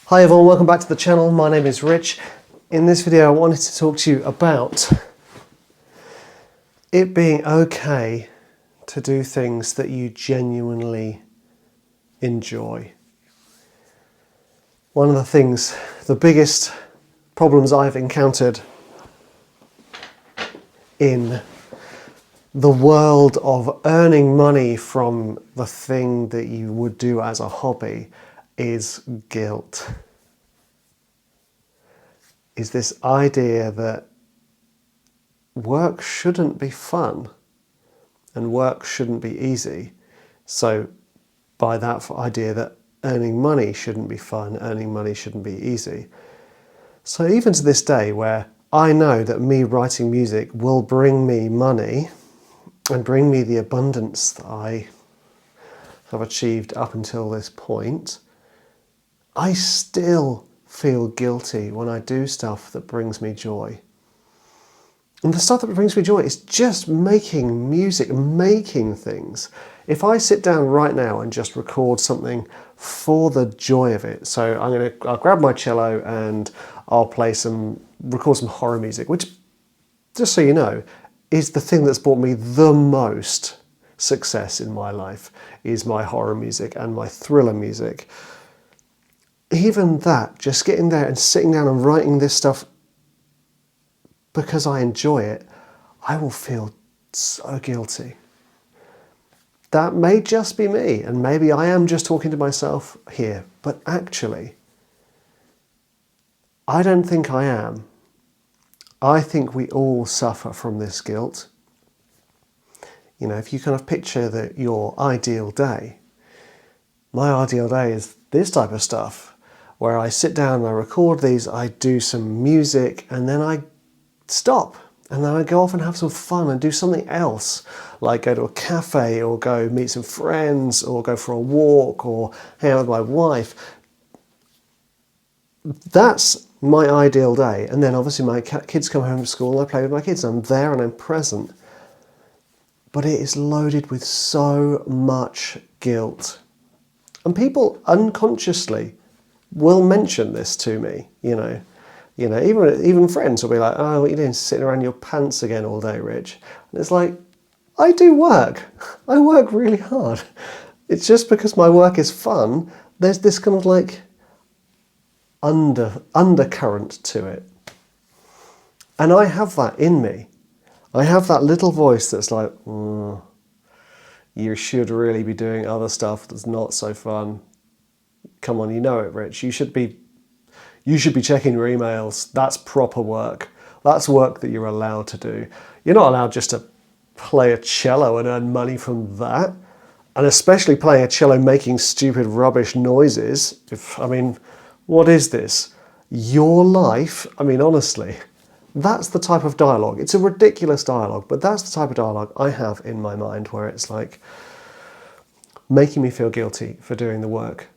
Hi everyone, welcome back to the channel. My name is Rich. In this video I wanted to talk to you about it being okay to do things that you genuinely enjoy. One of the biggest problems I've encountered in the world of earning money from the thing that you would do as a hobby is guilt. Is this idea that work shouldn't be fun and work shouldn't be easy. So by that idea that earning money shouldn't be fun, earning money shouldn't be easy. So even to this day, where I know that me writing music will bring me money and bring me the abundance that I have achieved up until this point, I still feel guilty when I do stuff that brings me joy. And the stuff that brings me joy is just making music, making things. If I sit down right now and just record something for the joy of it, so I'll grab my cello and I'll record some horror music, which, just so you know, is the thing that's brought me the most success in my life, is my horror music and my thriller music. Even that, just getting there and sitting down and writing this stuff because I enjoy it, I will feel so guilty. That may just be me, and maybe I am just talking to myself here, but actually, I don't think I am. I think we all suffer from this guilt. You know, if you kind of picture your ideal day, my ideal day is this type of stuff, where I sit down and I record these, I do some music, and then I stop. And then I go off and have some fun and do something else, like go to a cafe or go meet some friends or go for a walk or hang out with my wife. That's my ideal day. And then obviously my kids come home from school and I play with my kids. I'm there and I'm present. But it is loaded with so much guilt. And people unconsciously will mention this to me, you know, even friends will be like, "Oh, what are you doing, sitting around your pants again all day, Rich?" And it's like, I do work. I work really hard. It's just because my work is fun, there's this kind of like undercurrent to it. And I have that in me. I have that little voice that's like, you should really be doing other stuff that's not so fun. Come on, you know it, Rich. You should be checking your emails. That's proper work. That's work that you're allowed to do. You're not allowed just to play a cello and earn money from that. And especially playing a cello making stupid rubbish noises. What is this? Your life? I mean, honestly, that's the type of dialogue. It's a ridiculous dialogue, but that's the type of dialogue I have in my mind, where it's like making me feel guilty for doing the work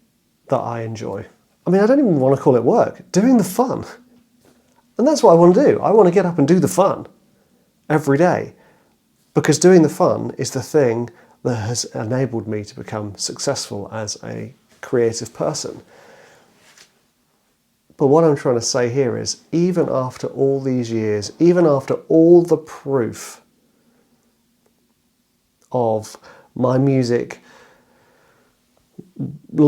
that I enjoy. I mean, I don't even want to call it work. Doing the fun. And that's what I want to do. I want to get up and do the fun every day. Because doing the fun is the thing that has enabled me to become successful as a creative person. But what I'm trying to say here is, even after all these years, even after all the proof of my music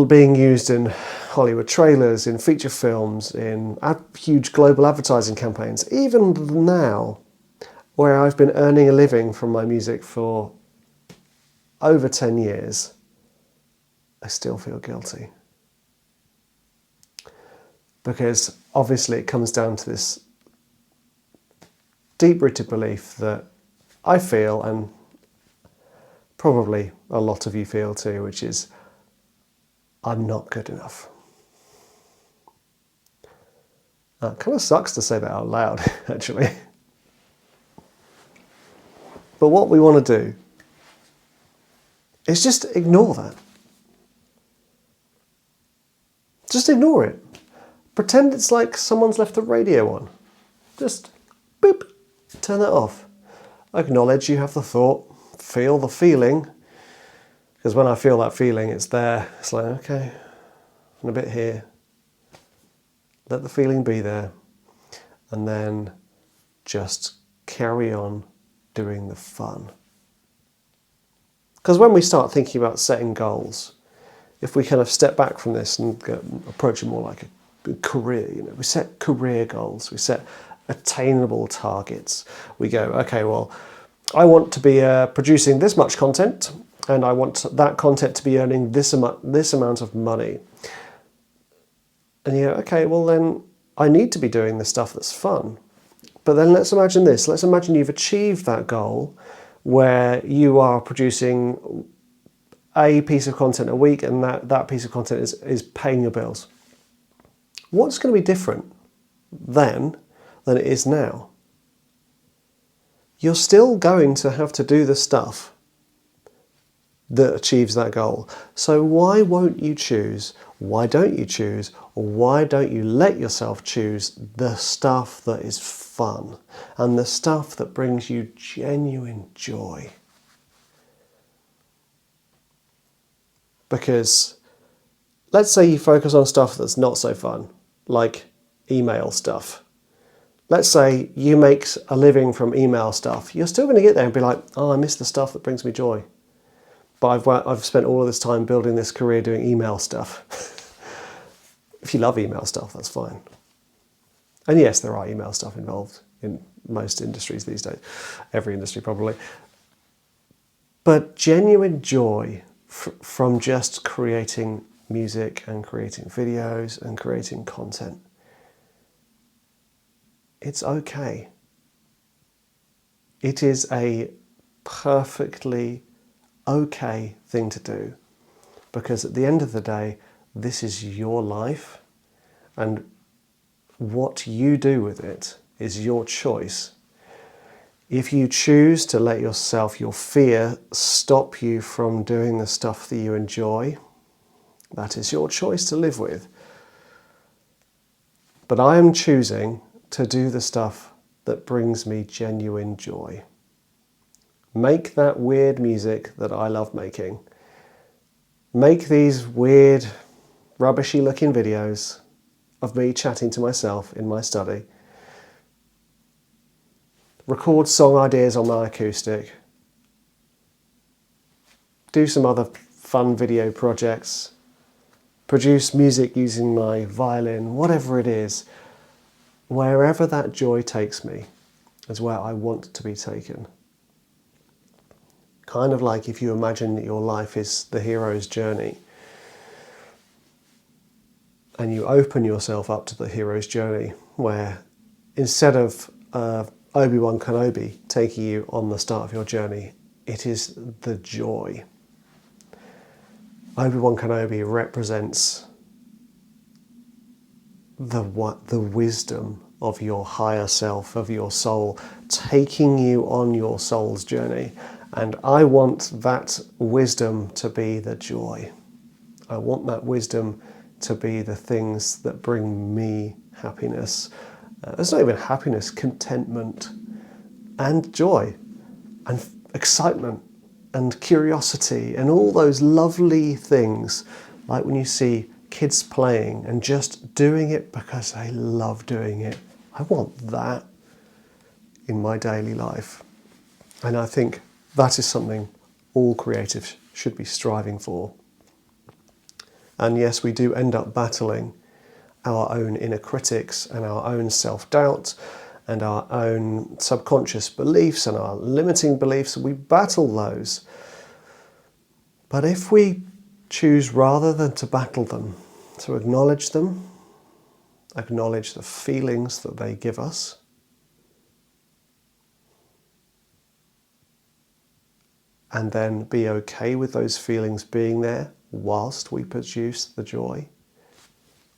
being used in Hollywood trailers, in feature films, in huge global advertising campaigns, even now, where I've been earning a living from my music for over 10 years, I still feel guilty. Because obviously it comes down to this deep-rooted belief that I feel, and probably a lot of you feel too, which is, I'm not good enough. It kind of sucks to say that out loud, actually. But what we want to do is just ignore that. Just ignore it. Pretend it's like someone's left the radio on. Just boop, turn that off. Acknowledge you have the thought, feel the feeling. Because when I feel that feeling, it's there. It's like, okay, and a bit here, let the feeling be there, and then just carry on doing the fun. Because when we start thinking about setting goals, if we kind of step back from this and approach it more like a career, we set career goals, we set attainable targets. We go, okay, well, I want to be producing this much content, and I want that content to be earning this amount of money. And you go, okay, well then I need to be doing the stuff that's fun. But then let's imagine this. Let's imagine you've achieved that goal where you are producing a piece of content a week, and that piece of content is paying your bills. What's going to be different then than it is now? You're still going to have to do the stuff that achieves that goal. So why won't you choose? Why don't you choose? Or why don't you let yourself choose the stuff that is fun and the stuff that brings you genuine joy? Because let's say you focus on stuff that's not so fun, like email stuff. Let's say you make a living from email stuff. You're still going to get there and be like, oh, I miss the stuff that brings me joy. But I've spent all of this time building this career doing email stuff. If you love email stuff, that's fine. And yes, there are email stuff involved in most industries these days. Every industry probably. But genuine joy from just creating music and creating videos and creating content, it's okay. It is a perfectly okay thing to do, because at the end of the day, this is your life, and what you do with it is your choice. If you choose to let your fear stop you from doing the stuff that you enjoy, that is your choice to live with. But I am choosing to do the stuff that brings me genuine joy. Make that weird music that I love making. Make these weird, rubbishy looking videos of me chatting to myself in my study. Record song ideas on my acoustic. Do some other fun video projects. Produce music using my violin, whatever it is. Wherever that joy takes me is where I want to be taken. Kind of like if you imagine that your life is the hero's journey, and you open yourself up to the hero's journey, where instead of Obi-Wan Kenobi taking you on the start of your journey, it is the joy. Obi-Wan Kenobi represents the wisdom of your higher self, of your soul, taking you on your soul's journey. And I want that wisdom to be the joy. I want that wisdom to be the things that bring me happiness. It's not even happiness, contentment and joy and excitement and curiosity and all those lovely things, like when you see kids playing and just doing it because they love doing it. I want that in my daily life. And I think that is something all creatives should be striving for. And yes, we do end up battling our own inner critics and our own self-doubt and our own subconscious beliefs and our limiting beliefs. We battle those. But if we choose, rather than to battle them, to acknowledge them, acknowledge the feelings that they give us, and then be okay with those feelings being there whilst we produce the joy,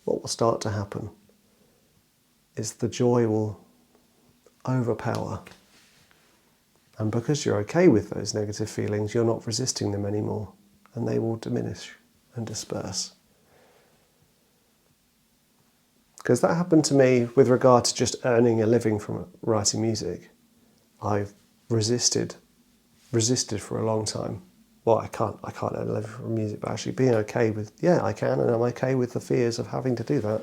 what will start to happen is the joy will overpower. And because you're okay with those negative feelings, you're not resisting them anymore, and they will diminish and disperse. Because that happened to me with regard to just earning a living from writing music. I've resisted for a long time. Well, I can't earn a living from music, but actually being okay with, I can, and I'm okay with the fears of having to do that.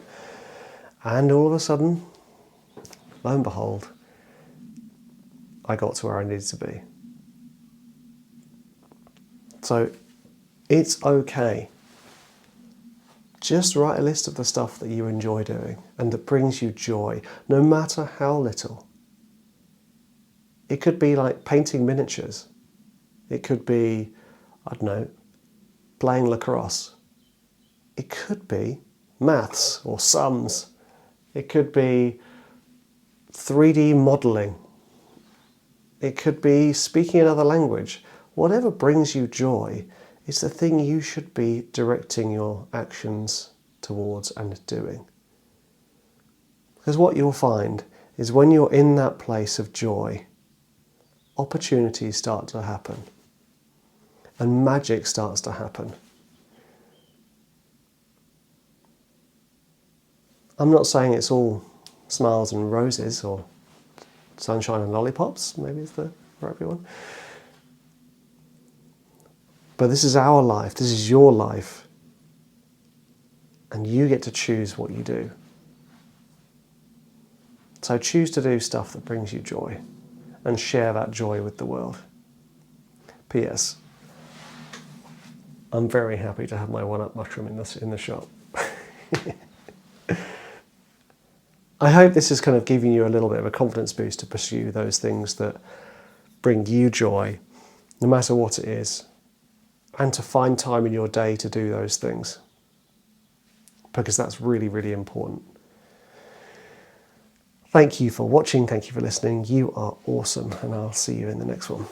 And all of a sudden, lo and behold, I got to where I needed to be. So it's okay. Just write a list of the stuff that you enjoy doing and that brings you joy, no matter how little. It could be like painting miniatures. It could be, I don't know, playing lacrosse. It could be maths or sums. It could be 3D modelling. It could be speaking another language. Whatever brings you joy is the thing you should be directing your actions towards and doing. Because what you'll find is when you're in that place of joy, opportunities start to happen and magic starts to happen. I'm not saying it's all smiles and roses or sunshine and lollipops, maybe it's for everyone. But this is our life, this is your life, and you get to choose what you do. So choose to do stuff that brings you joy and share that joy with the world. P.S. I'm very happy to have my one-up mushroom in the shop. I hope this is kind of giving you a little bit of a confidence boost to pursue those things that bring you joy, no matter what it is, and to find time in your day to do those things, because that's really, really important. Thank you for watching, thank you for listening, you are awesome, and I'll see you in the next one.